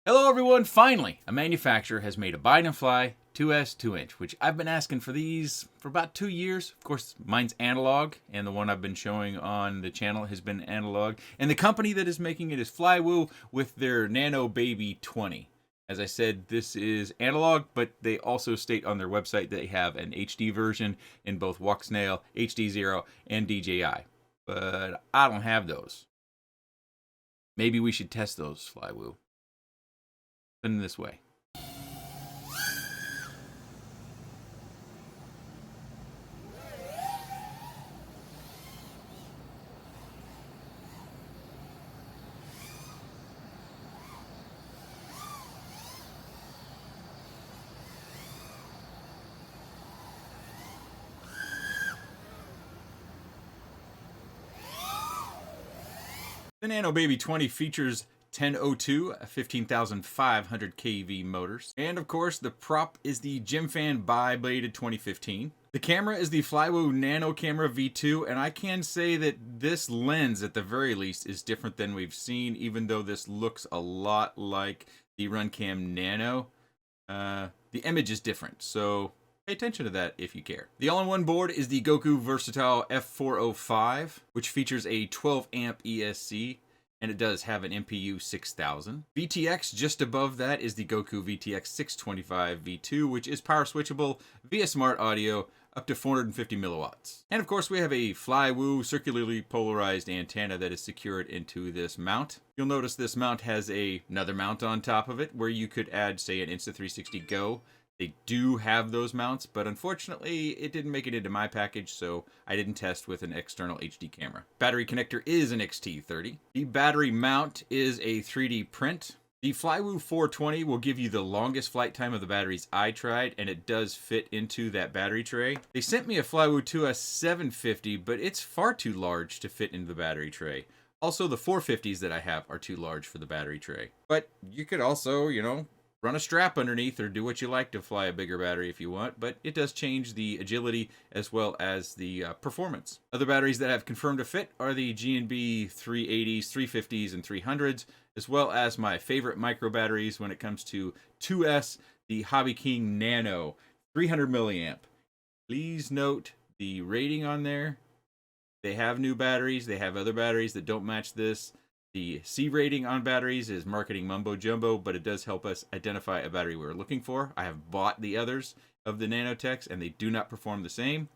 Hello everyone, finally, a manufacturer has made a Bite and Fly 2S 2-inch, which I've been asking for these for about 2 years. Of course, mine's analog, and the one I've been showing on the channel has been analog. And the company that is making it is FlyWoo with their Nano Baby 20. As I said, this is analog, but they also state on their website they have an HD version in both Walk-Snail, HD0, and DJI. But I don't have those. Maybe we should test those, FlyWoo. In this way. The Nano Baby 20 features 1002, 15,500 kV motors. And of course, the prop is the Gemfan bi-bladed 2015. The camera is the FlyWoo Nano Camera V2, and I can say that this lens, at the very least, is different than we've seen, even though this looks a lot like the Runcam Nano. The image is different, so pay attention to that if you care. The all-in-one board is the Goku Versatile F405, which features a 12 amp ESC, and it does have an MPU 6000. VTX just above that is the Goku VTX 625 V2, which is power switchable via smart audio up to 450 milliwatts. And of course we have a FlyWoo circularly polarized antenna that is secured into this mount. You'll notice this mount has another mount on top of it where you could add, say, an Insta360 Go. They do have those mounts, but unfortunately it didn't make it into my package, so I didn't test with an external HD camera. Battery connector is an XT30. The battery mount is a 3D print. The FlyWoo 420 will give you the longest flight time of the batteries I tried, and it does fit into that battery tray. They sent me a FlyWoo 2S 750, but it's far too large to fit into the battery tray. Also, the 450s that I have are too large for the battery tray. But you could also, run a strap underneath or do what you like to fly a bigger battery if you want, but it does change the agility as well as the performance. Other batteries that have confirmed to fit are the G&B 380s, 350s, and 300s, as well as my favorite micro batteries when it comes to 2S, the Hobby King Nano 300 milliamp. Please note the rating on there. They have new batteries. They have other batteries that don't match this. The C rating on batteries is marketing mumbo jumbo, but it does help us identify a battery we're looking for. I have bought the others of the Nanotechs, and they do not perform the same.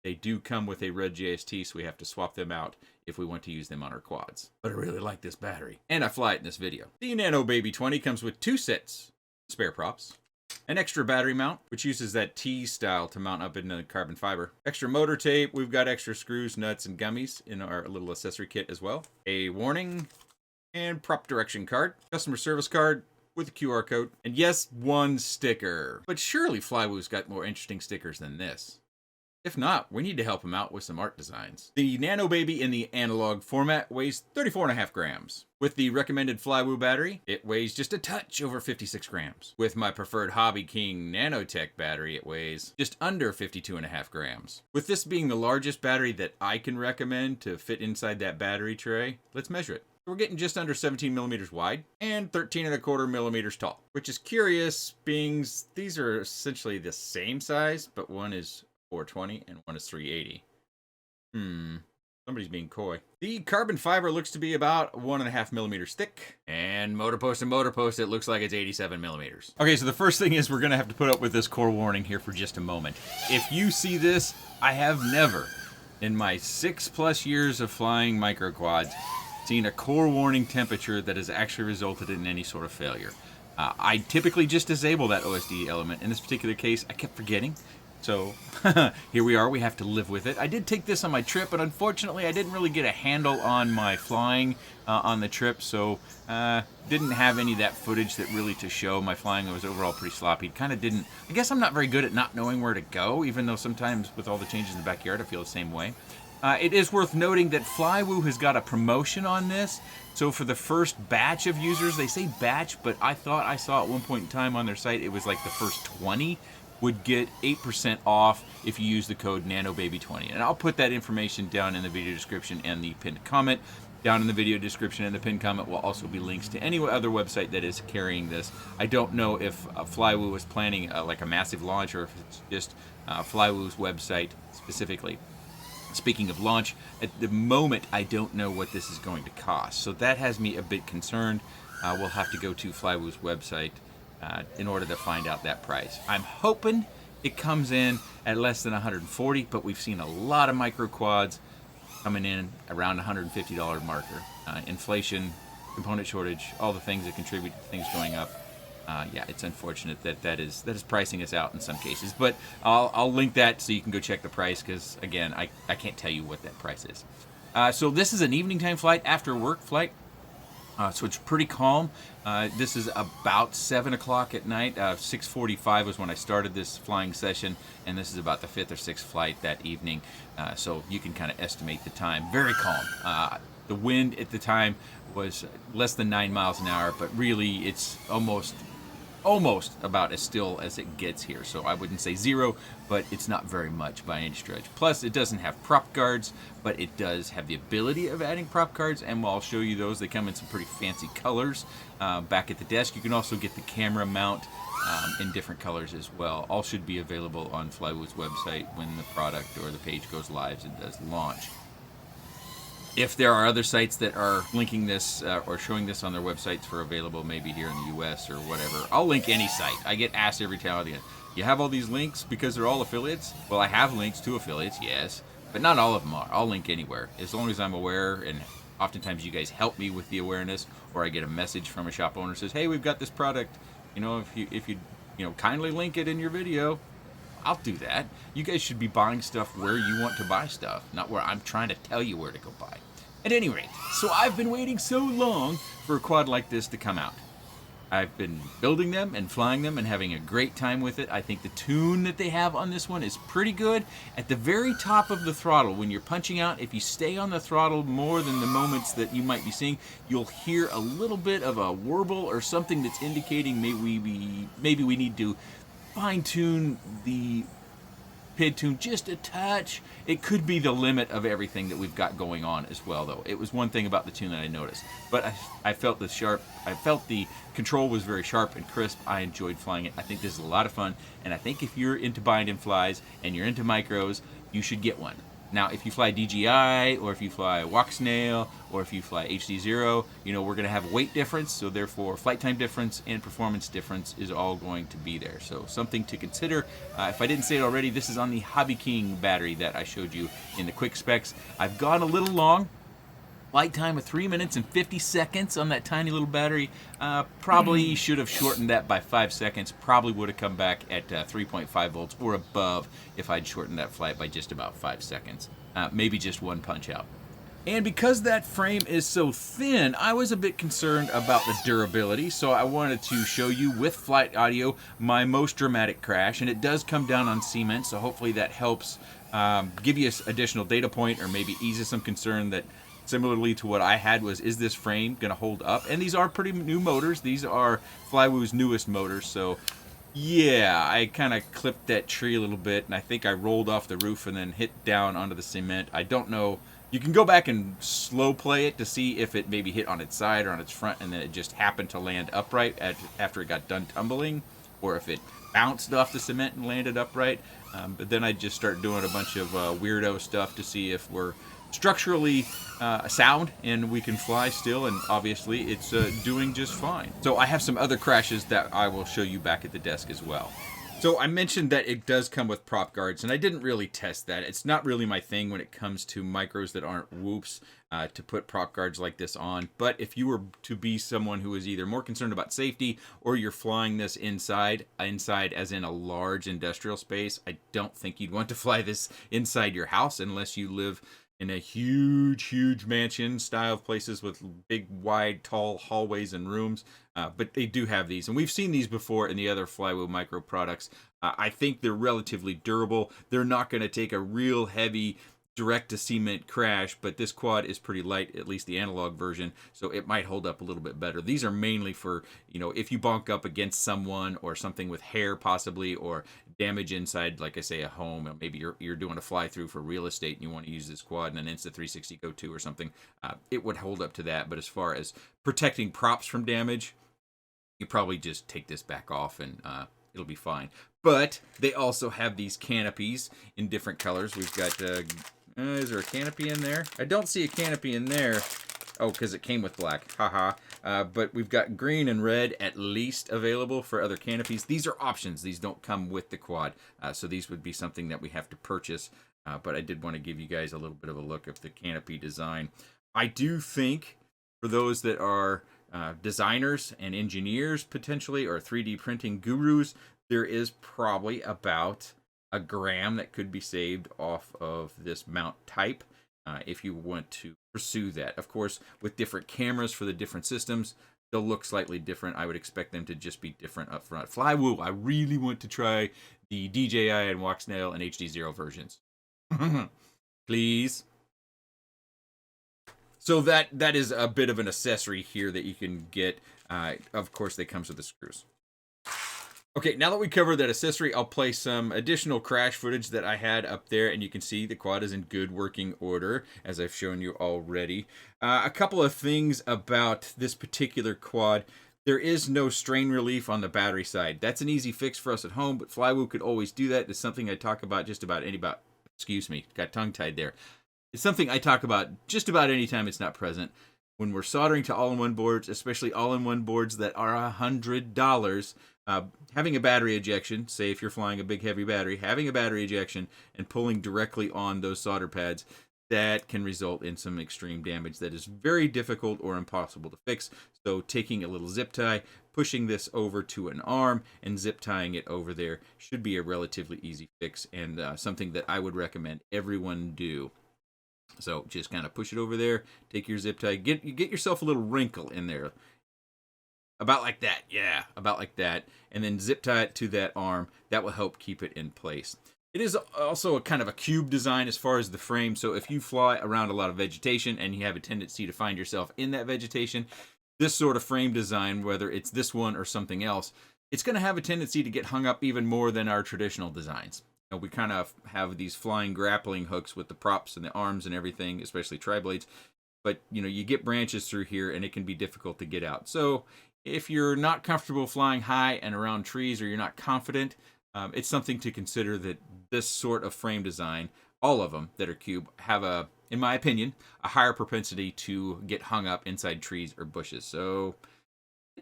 They do come with a red JST, so we have to swap them out if we want to use them on our quads. But I really like this battery, and I fly it in this video. The Nano Baby 20 comes with 2 sets of spare props, an extra battery mount, which uses that T style to mount up into carbon fiber. Extra motor tape. We've got extra screws, nuts, and gummies in our little accessory kit as well. A warning and prop direction card. Customer service card with a QR code. And yes, 1 sticker. But surely FlyWoo's got more interesting stickers than this. If not, we need to help them out with some art designs. The Nano Baby in the analog format weighs 34.5 grams. With the recommended FlyWoo battery, it weighs just a touch over 56 grams. With my preferred Hobby King Nanotech battery, it weighs just under 52.5 grams. With this being the largest battery that I can recommend to fit inside that battery tray, let's measure it. We're getting just under 17 millimeters wide and 13.25 millimeters tall, which is curious, being these are essentially the same size, but one is 420 and one is 380. Somebody's being coy. The carbon fiber looks to be about 1.5 millimeters thick, and motor post to motor post, it looks like it's 87 millimeters. Okay, so the first thing is we're gonna have to put up with this core warning here for just a moment. If you see this, I have never, in my 6+ years of flying microquads, seen a core warning temperature that has actually resulted in any sort of failure. I typically just disable that OSD element. In this particular case, I kept forgetting. So here we are, we have to live with it. I did take this on my trip, but unfortunately I didn't really get a handle on my flying on the trip, so didn't have any of that footage that really to show. My flying was overall pretty sloppy. Kind of didn't, I guess I'm not very good at not knowing where to go, even though sometimes with all the changes in the backyard I feel the same way. It is worth noting that FlyWoo has got a promotion on this. So for the first batch of users, they say batch, but I thought I saw at one point in time on their site, it was like the first 20 would get 8% off if you use the code NANOBABY20. And I'll put that information down in the video description and the pinned comment. Down in the video description and the pinned comment will also be links to any other website that is carrying this. I don't know if FlyWoo is planning like a massive launch or if it's just FlyWoo's website specifically. Speaking of launch, at the moment I don't know what this is going to cost, so that has me a bit concerned. We'll have to go to FlyWoo's website in order to find out that price. I'm hoping it comes in at less than $140, but we've seen a lot of micro quads coming in around $150 marker. Inflation, component shortage, all the things that contribute to things going up. Yeah, it's unfortunate that is pricing us out in some cases, but I'll link that so you can go check the price, because again, I can't tell you what that price is. So this is an evening time flight, after work flight. So it's pretty calm. This is about 7 o'clock at night. 6:45 was when I started this flying session, and this is about the 5th or 6th flight that evening. So you can kind of estimate the time. Very calm. The wind at the time was less than 9 miles an hour, but really it's almost about as still as it gets here. So I wouldn't say zero, but it's not very much by any stretch. Plus, it doesn't have prop guards, but it does have the ability of adding prop guards, and I'll show you those. They come in some pretty fancy colors. Back at the desk, you can also get the camera mount in different colors as well. All should be available on FlyWoo's website when the product or the page goes live and does launch. If there are other sites that are linking this or showing this on their websites for available, maybe here in the US or whatever, I'll link any site. I get asked every time, you have all these links because they're all affiliates? Well, I have links to affiliates, yes, but not all of them are. I'll link anywhere, as long as I'm aware, and oftentimes you guys help me with the awareness, or I get a message from a shop owner that says, hey, we've got this product, if you kindly link it in your video, I'll do that. You guys should be buying stuff where you want to buy stuff, not where I'm trying to tell you where to go buy. At any rate, so I've been waiting so long for a quad like this to come out. I've been building them and flying them and having a great time with it. I think the tune that they have on this one is pretty good. At the very top of the throttle, when you're punching out, if you stay on the throttle more than the moments that you might be seeing, you'll hear a little bit of a warble or something that's indicating maybe we need to fine-tune the PID tune just a touch. It could be the limit of everything that we've got going on as well, though. It was one thing about the tune that I noticed, but I felt the control was very sharp and crisp. I enjoyed flying it. I think this is a lot of fun, and I think if you're into bind and flies and you're into micros, you should get one. Now, if you fly DJI, or if you fly Walk Snail, or if you fly HD0, we're going to have weight difference, so therefore flight time difference and performance difference is all going to be there. So something to consider. If I didn't say it already, this is on the Hobby King battery that I showed you in the quick specs. I've gone a little long. Flight time of 3 minutes and 50 seconds on that tiny little battery. Probably should have shortened that by 5 seconds. Probably would have come back at 3.5 volts or above if I'd shortened that flight by just about 5 seconds. Maybe just one punch out. And because that frame is so thin, I was a bit concerned about the durability, so I wanted to show you with flight audio my most dramatic crash, and it does come down on cement, so hopefully that helps give you an additional data point, or maybe eases some concern that similarly to what I had was, is this frame going to hold up? And these are pretty new motors. These are FlyWoo's newest motors, so yeah, I kind of clipped that tree a little bit, and I think I rolled off the roof and then hit down onto the cement. I don't know. You can go back and slow play it to see if it maybe hit on its side or on its front and then it just happened to land upright after it got done tumbling, or if it bounced off the cement and landed upright. But then I just start doing a bunch of weirdo stuff to see if we're structurally sound and we can fly still, and obviously it's doing just fine. So I have some other crashes that I will show you back at the desk as well. So I mentioned that it does come with prop guards, and I didn't really test that. It's not really my thing when it comes to micros that aren't whoops to put prop guards like this on. But if you were to be someone who is either more concerned about safety, or you're flying this inside as in a large industrial space, I don't think you'd want to fly this inside your house unless you live in a huge mansion style of places with big, wide, tall hallways and rooms. But they do have these, and we've seen these before in the other FlyWoo micro products. I think they're relatively durable. They're not going to take a real heavy direct to cement crash, but this quad is pretty light, at least the analog version, so it might hold up a little bit better. These are mainly for, you know, if you bonk up against someone or something with hair possibly, or damage inside, like I say, a home, or maybe you're doing a fly through for real estate and you want to use this quad and an Insta360 Go 2 or something, it would hold up to that. But as far as protecting props from damage, you probably just take this back off and it'll be fine. But they also have these canopies in different colors. We've got, is there a canopy in there? I don't see a canopy in there. Oh, because it came with black. Haha. But we've got green and red at least available for other canopies. These are options. These don't come with the quad. So these would be something that we have to purchase. But I did want to give you guys a little bit of a look at the canopy design. I do think for those that are designers and engineers potentially, or 3D printing gurus, there is probably about a gram that could be saved off of this mount type if you want to pursue that. Of course, with different cameras for the different systems, they'll look slightly different. I would expect them to just be different up front. FlyWoo, I really want to try the DJI and Waxnail and HD0 versions. Please. So that is a bit of an accessory here that you can get. Of course, they comes with the screws. Okay, now that we covered that accessory, I'll play some additional crash footage that I had up there, and you can see the quad is in good working order, as I've shown you already. A couple of things about this particular quad. There is no strain relief on the battery side. That's an easy fix for us at home, but FlyWoo could always do that. It's something I talk about just about excuse me, got tongue-tied there. It's something I talk about just about any time it's not present. When we're soldering to all-in-one boards, especially all-in-one boards that are $100, having a battery ejection, say if you're flying a big heavy battery, having a battery ejection and pulling directly on those solder pads, that can result in some extreme damage that is very difficult or impossible to fix. So taking a little zip tie, pushing this over to an arm and zip tying it over there should be a relatively easy fix, and something that I would recommend everyone do. So just kind of push it over there, take your zip tie, get yourself a little wrinkle in there. About like that, yeah, about like that. And then zip tie it to that arm. That will help keep it in place. It is also a kind of a cube design as far as the frame. So if you fly around a lot of vegetation and you have a tendency to find yourself in that vegetation, this sort of frame design, whether it's this one or something else, it's going to have a tendency to get hung up even more than our traditional designs. We kind of have these flying grappling hooks with the props and the arms and everything, especially tri-blades. But, you get branches through here and it can be difficult to get out. So if you're not comfortable flying high and around trees, or you're not confident, it's something to consider that this sort of frame design, all of them that are cube, have in my opinion, a higher propensity to get hung up inside trees or bushes. So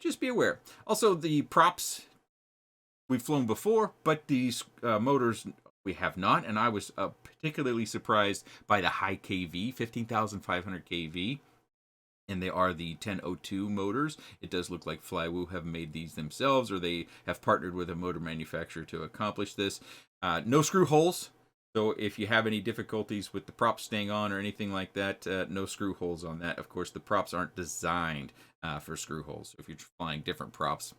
just be aware. Also, the props, we've flown before, but these motors we have not, and I was particularly surprised by the high KV, 15,500 KV, and they are the 1002 motors. It does look like FlyWoo have made these themselves, or they have partnered with a motor manufacturer to accomplish this. No screw holes, so if you have any difficulties with the props staying on or anything like that, no screw holes on that. Of course, the props aren't designed for screw holes, so if you're flying different props.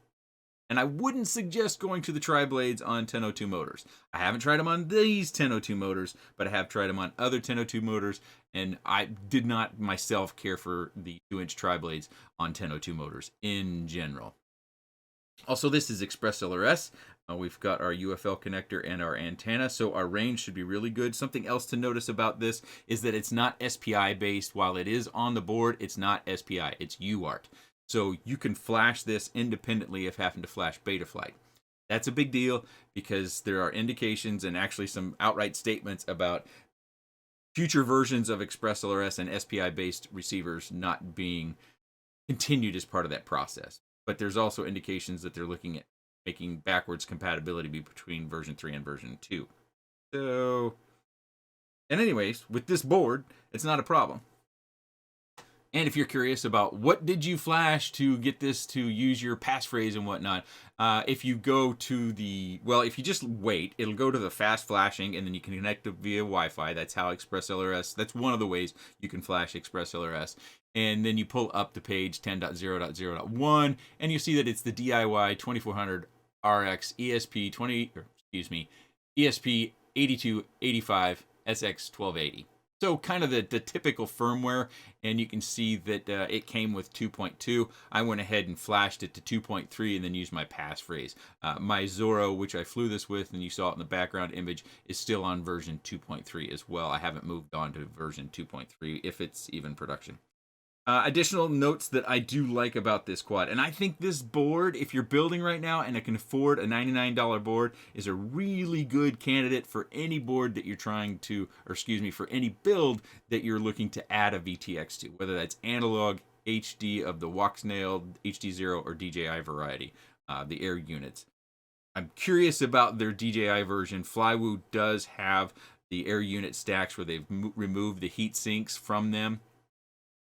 And I wouldn't suggest going to the tri-blades on 1002 motors. I haven't tried them on these 1002 motors, but I have tried them on other 1002 motors, and I did not myself care for the 2-inch tri-blades on 1002 motors in general. Also, this is ExpressLRS. We've got our UFL connector and our antenna, so our range should be really good. Something else to notice about this is that it's not SPI based. While it is on the board, it's not SPI, it's UART. So you can flash this independently of having to flash Betaflight. That's a big deal because there are indications and actually some outright statements about future versions of ExpressLRS and SPI-based receivers not being continued as part of that process. But there's also indications that they're looking at making backwards compatibility between version 3 and version 2. So, and anyways, with this board, it's not a problem. And if you're curious about what did you flash to get this to use your passphrase and whatnot, if you go to if you just wait, it'll go to the fast flashing, and then you can connect it via Wi-Fi. That's how ExpressLRS, that's one of the ways you can flash ExpressLRS. And then you pull up the page 10.0.0.1, and you see that it's the DIY 2400 RX ESP 8285 SX 1280. So kind of the typical firmware, and you can see that it came with 2.2. I went ahead and flashed it to 2.3 and then used my passphrase. My Zorro, which I flew this with, and you saw it in the background image, is still on version 2.3 as well. I haven't moved on to version 2.3 if it's even production. Additional notes that I do like about this quad, and I think this board, if you're building right now and can afford a $99 board, is a really good candidate for any board that you're trying to, or excuse me, for any build that you're looking to add a VTX to, whether that's analog, HD of the Walksnail, HD0, or DJI variety, the air units. I'm curious about their DJI version. FlyWoo does have the air unit stacks where they've removed the heat sinks from them.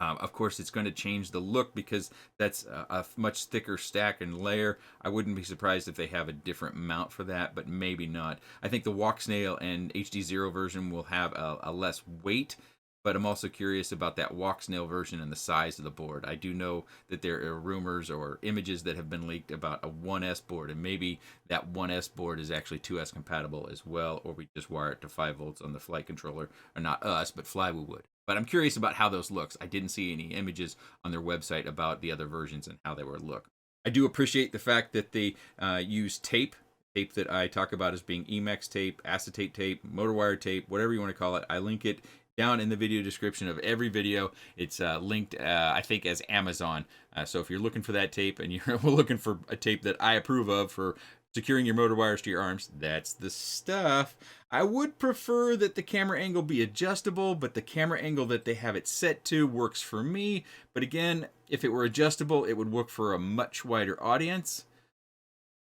Of course, it's going to change the look because that's a much thicker stack and layer. I wouldn't be surprised if they have a different mount for that, but maybe not. I think the Walksnail and HD0 version will have a less weight, but I'm also curious about that Walksnail version and the size of the board. I do know that there are rumors or images that have been leaked about a 1S board, and maybe that 1S board is actually 2S compatible as well, or we just wire it to 5 volts on the flight controller, or not us, but FlyWoo would. But I'm curious about how those looks. I didn't see any images on their website about the other versions and how they would look. I do appreciate the fact that they use tape that I talk about as being Emex tape, acetate tape, motor wire tape, whatever you want to call it. I link it down in the video description of every video. It's linked, I think, as Amazon. So if you're looking for that tape and you're looking for a tape that I approve of for securing your motor wires to your arms, that's the stuff. I would prefer that the camera angle be adjustable, but the camera angle that they have it set to works for me. But again, if it were adjustable, it would work for a much wider audience.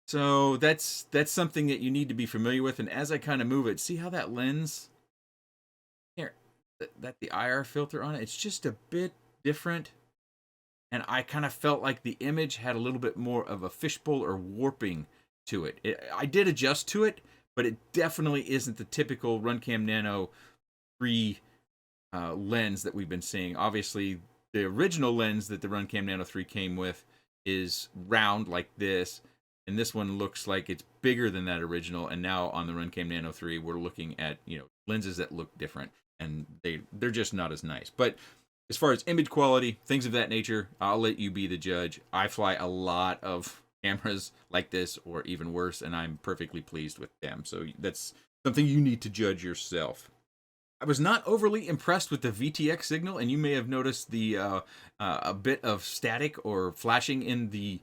So that's something that you need to be familiar with. And as I kind of move it, see how that lens here, that the IR filter on it, it's just a bit different. And I kind of felt like the image had a little bit more of a fishbowl or warping to it. I did adjust to it, but it definitely isn't the typical Runcam Nano 3 lens that we've been seeing. Obviously, the original lens that the Runcam Nano 3 came with is round like this, and this one looks like it's bigger than that original. And now on the Runcam Nano 3, we're looking at lenses that look different, and they're just not as nice. But as far as image quality, things of that nature, I'll let you be the judge. I fly a lot of cameras like this or even worse, and I'm perfectly pleased with them. So that's something you need to judge yourself. I was not overly impressed with the VTX signal, and you may have noticed the a bit of static or flashing in the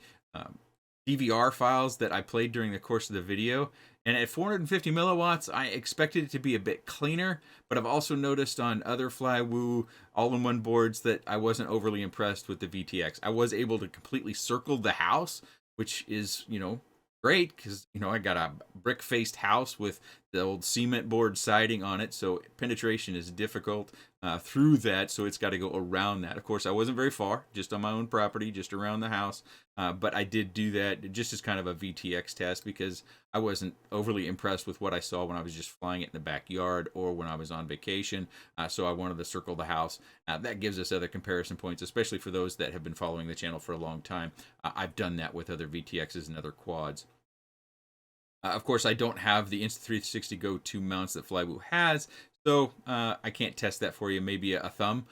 DVR files that I played during the course of the video. And at 450 milliwatts, I expected it to be a bit cleaner, but I've also noticed on other FlyWoo all-in-one boards that I wasn't overly impressed with the VTX. I was able to completely circle the house, which is, great because, I got a brick-faced house with the old cement board siding on it, so penetration is difficult through that, so it's got to go around that. Of course, I wasn't very far, just on my own property, just around the house, but I did do that just as kind of a VTX test because I wasn't overly impressed with what I saw when I was just flying it in the backyard or when I was on vacation, so I wanted to circle the house. That gives us other comparison points, especially for those that have been following the channel for a long time. I've done that with other VTXs and other quads. Of course, I don't have the Insta360 Go 2 mounts that FlyWoo has, so I can't test that for you. Maybe a thumb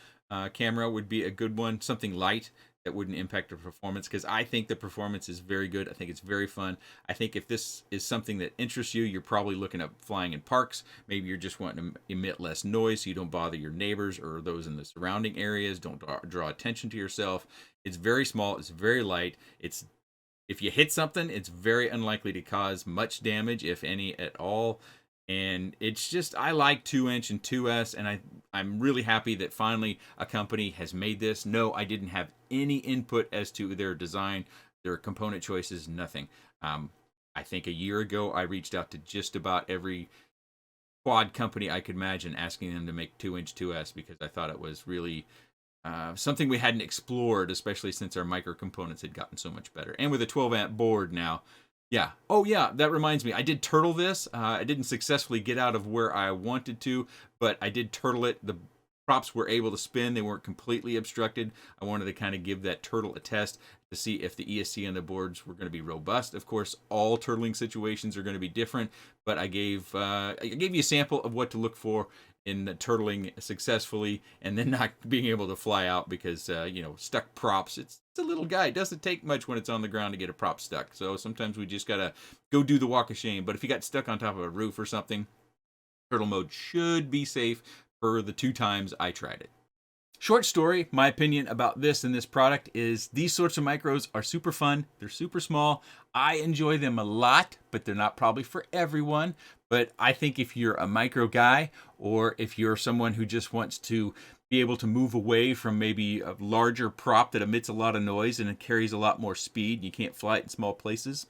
camera would be a good one, something light that wouldn't impact the performance, because I think the performance is very good. I think it's very fun. I think if this is something that interests you, you're probably looking at flying in parks. Maybe you're just wanting to emit less noise so you don't bother your neighbors or those in the surrounding areas. Don't draw attention to yourself. It's very small. It's very light. If you hit something, it's very unlikely to cause much damage, if any at all. And it's just, I like 2-inch and 2S, and I'm really happy that finally a company has made this. No, I didn't have any input as to their design, their component choices, nothing. I think a year ago, I reached out to just about every quad company I could imagine, asking them to make 2-inch 2S because I thought it was really something we hadn't explored, especially since our micro components had gotten so much better. And with a 12-amp board now, yeah. Oh, yeah, that reminds me. I did turtle this. I didn't successfully get out of where I wanted to, but I did turtle it. The props were able to spin. They weren't completely obstructed. I wanted to kind of give that turtle a test to see if the ESC on the boards were going to be robust. Of course, all turtling situations are going to be different, but I gave you a sample of what to look for in turtling successfully and then not being able to fly out because, you know, stuck props. It's a little guy. It doesn't take much when it's on the ground to get a prop stuck. So sometimes we just got to go do the walk of shame. But if you got stuck on top of a roof or something, turtle mode should be safe for the 2 times I tried it. Short story, my opinion about this and this product is these sorts of micros are super fun. They're super small. I enjoy them a lot, but they're not probably for everyone. But I think if you're a micro guy, or if you're someone who just wants to be able to move away from maybe a larger prop that emits a lot of noise and it carries a lot more speed, you can't fly it in small places,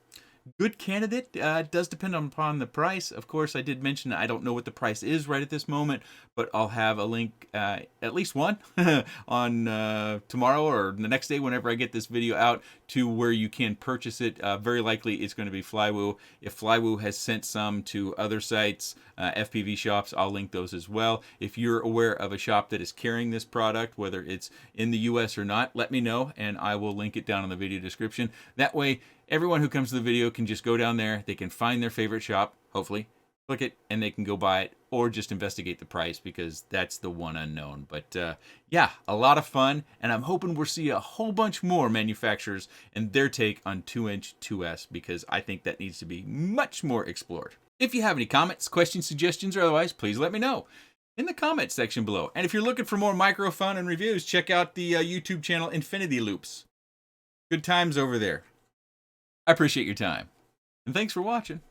good candidate. It does depend upon the price. Of course, I did mention I don't know what the price is right at this moment, but I'll have a link, at least one, on tomorrow or the next day whenever I get this video out, to where you can purchase it. Very likely it's going to be FlyWoo. If FlyWoo has sent some to other sites, FPV shops, I'll link those as well. If you're aware of a shop that is carrying this product, whether it's in the US or not, let me know and I will link it down in the video description. That way, everyone who comes to the video can just go down there, they can find their favorite shop, hopefully, click it, and they can go buy it, or just investigate the price, because that's the one unknown. But yeah, a lot of fun, and I'm hoping we'll see a whole bunch more manufacturers and their take on 2-inch 2S, because I think that needs to be much more explored. If you have any comments, questions, suggestions, or otherwise, please let me know in the comments section below. And if you're looking for more micro fun and reviews, check out the YouTube channel Infinity Loops. Good times over there. I appreciate your time, and thanks for watching.